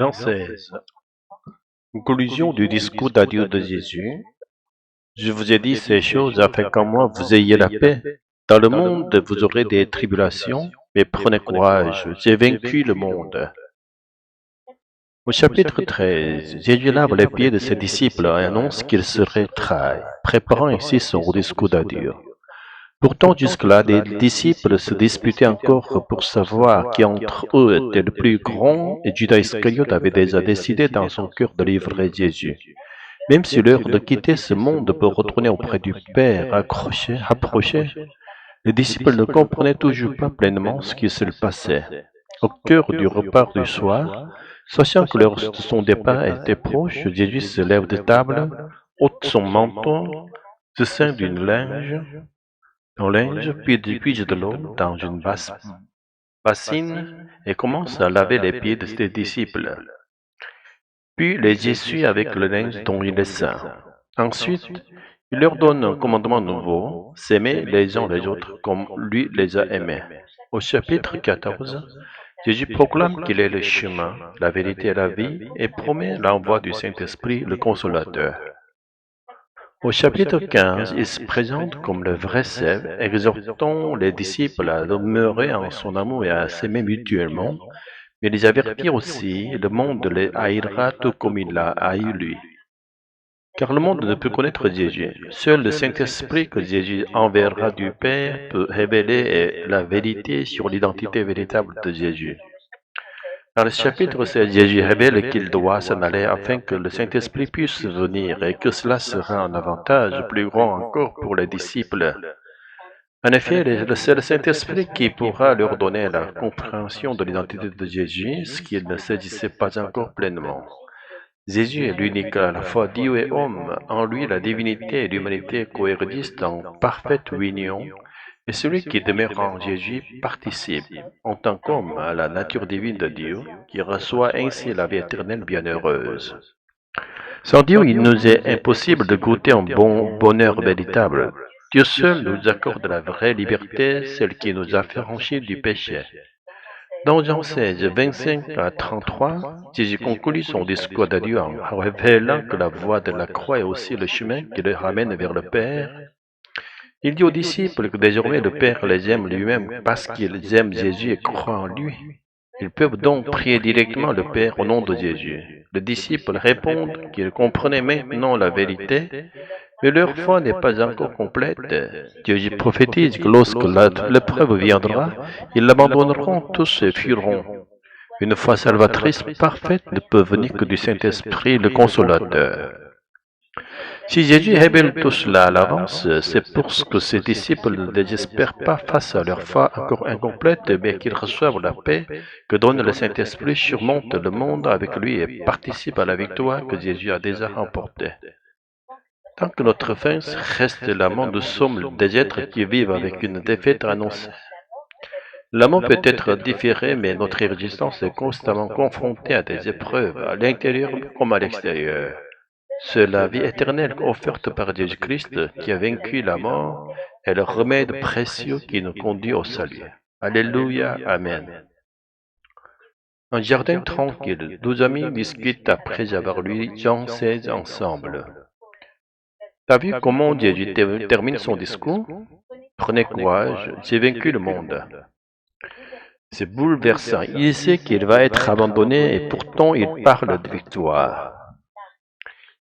Jean 16. Conclusion du discours d'adieu de Jésus. Je vous ai dit ces choses afin qu'en moi vous ayez la paix. Dans le monde vous aurez des tribulations, mais prenez courage, j'ai vaincu le monde. Au chapitre 13, Jésus lave les pieds de ses disciples et annonce qu'il serait trahi, préparant ainsi son discours d'adieu. Pourtant, jusque-là, des disciples se disputaient encore pour savoir qui entre eux était le plus grand, et Judas Iscariote avait déjà décidé dans son cœur de livrer Jésus. Même si l'heure de quitter ce monde pour retourner auprès du Père approchait, les disciples ne comprenaient toujours pas pleinement ce qui se passait. Au cœur du repas du soir, sachant que l'heure de son départ était proche, Jésus se lève de table, ôte son manteau, se ceint d'une linge, puis pige de l'eau dans une bassine et commence à laver les pieds de ses disciples. Puis les essuie avec le linge dont il est saint. Ensuite, il leur donne un commandement nouveau, s'aimer les uns les autres comme lui les a aimés. Au chapitre 14, Jésus proclame qu'il est le chemin, la vérité et la vie et promet l'envoi du Saint-Esprit, le Consolateur. Au chapitre 15, il se présente comme le vrai Sève, exhortant les disciples à demeurer en son amour et à s'aimer mutuellement, mais les avertir aussi, le monde les haïra tout comme il l'a haï lui. Car le monde ne peut connaître Jésus. Seul le Saint-Esprit que Jésus enverra du Père peut révéler la vérité sur l'identité véritable de Jésus. Dans le chapitre 16, Jésus révèle qu'il doit s'en aller afin que le Saint-Esprit puisse venir et que cela sera un avantage plus grand encore pour les disciples. En effet, c'est le Saint-Esprit qui pourra leur donner la compréhension de l'identité de Jésus, ce qu'ils ne saisissaient pas encore pleinement. Jésus est l'unique à la fois Dieu et homme. En lui, la divinité et l'humanité coexistent en parfaite union, et celui qui demeure en Jésus participe, en tant qu'homme, à la nature divine de Dieu, qui reçoit ainsi la vie éternelle bienheureuse. Sans Dieu, il nous est impossible de goûter un bon bonheur véritable. Dieu seul nous accorde la vraie liberté, celle qui nous affranchit du péché. Dans Jean 16, 25 à 33, Jésus conclut son discours d'adieu en révélant que la voie de la croix est aussi le chemin qui le ramène vers le Père. Il dit aux disciples que désormais le Père les aime lui-même parce qu'ils aiment Jésus et croient en lui. Ils peuvent donc prier directement le Père au nom de Jésus. Les disciples répondent qu'ils comprenaient maintenant la vérité, mais leur foi n'est pas encore complète. Jésus prophétise que lorsque l'épreuve viendra, ils l'abandonneront tous et fuiront. Une foi salvatrice parfaite ne peut venir que du Saint-Esprit, le Consolateur. Si Jésus révèle tout cela à l'avance, c'est pour que ses disciples ne désespèrent pas face à leur foi encore incomplète, mais qu'ils reçoivent la paix que donne le Saint-Esprit, surmontent le monde avec lui et participent à la victoire que Jésus a déjà remportée. Tant que notre fin reste l'amour, nous sommes des êtres qui vivent avec une défaite annoncée. L'amour peut être différé, mais notre existence est constamment confrontée à des épreuves, à l'intérieur comme à l'extérieur. C'est la vie éternelle offerte par Jésus-Christ qui a vaincu la mort et le remède précieux qui nous conduit au salut. Alléluia, Amen. Un jardin tranquille, 12 amis discutent après avoir lu Jean 16 ensemble. T'as vu comment Jésus termine son discours? Prenez courage, j'ai vaincu le monde. C'est bouleversant. Il sait qu'il va être abandonné et pourtant il parle de victoire.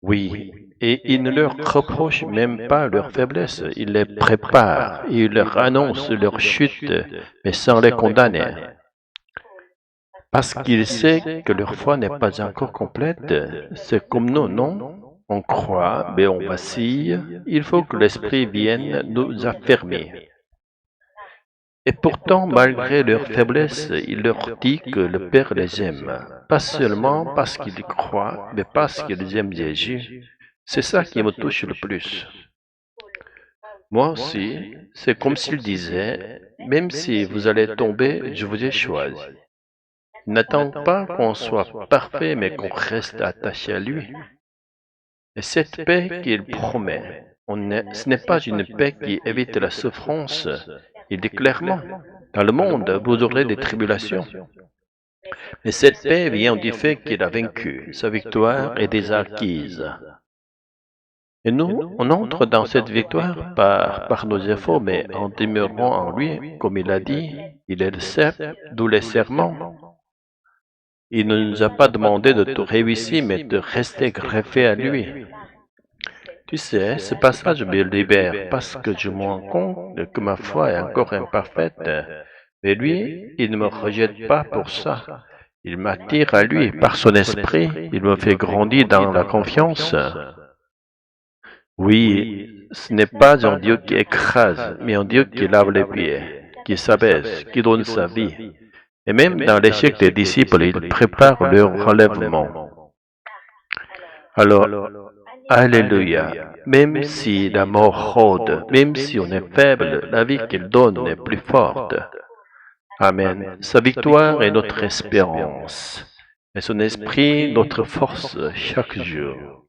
Oui, et il ne leur reproche même pas leur faiblesse, il les prépare, il leur annonce leur chute, mais sans les condamner. Parce qu'il sait que leur foi n'est pas encore complète, c'est comme nous, non? On croit, mais on vacille, il faut que l'Esprit vienne nous affermir. Et pourtant, malgré leur faiblesse, il leur dit que le Père les aime, pas seulement parce qu'ils y croient, mais parce qu'ils aiment Jésus. C'est ça qui me touche le plus. Moi aussi, c'est comme s'il disait, même si vous allez tomber, je vous ai choisi. N'attends pas qu'on soit parfait, mais qu'on reste attaché à lui. Et cette paix qu'il promet, ce n'est pas une paix qui évite la souffrance. Il dit clairement, dans le monde, vous aurez des tribulations. Mais cette paix vient du fait qu'il a vaincu. Sa victoire est déjà acquise. Et nous, on entre dans cette victoire par nos efforts, mais en demeurant en lui, comme il a dit, il est le cercle, d'où les serments. Il ne nous a pas demandé de tout réussir, mais de rester greffé à lui. Tu sais, ce passage me libère parce que je me rends compte que ma foi est encore imparfaite. Mais lui, il ne me rejette pas pour ça. Il m'attire à lui par son esprit. Il me fait grandir dans la confiance. Oui, ce n'est pas un Dieu qui écrase, mais un Dieu qui lave les pieds, qui s'abaisse, qui donne sa vie. Et même dans l'échec des disciples, il prépare leur relèvement. Alors, Alléluia. Même si la mort rôde, même si on est faible, la vie qu'il donne est plus forte. Amen. Sa victoire est notre espérance, et son esprit notre force chaque jour.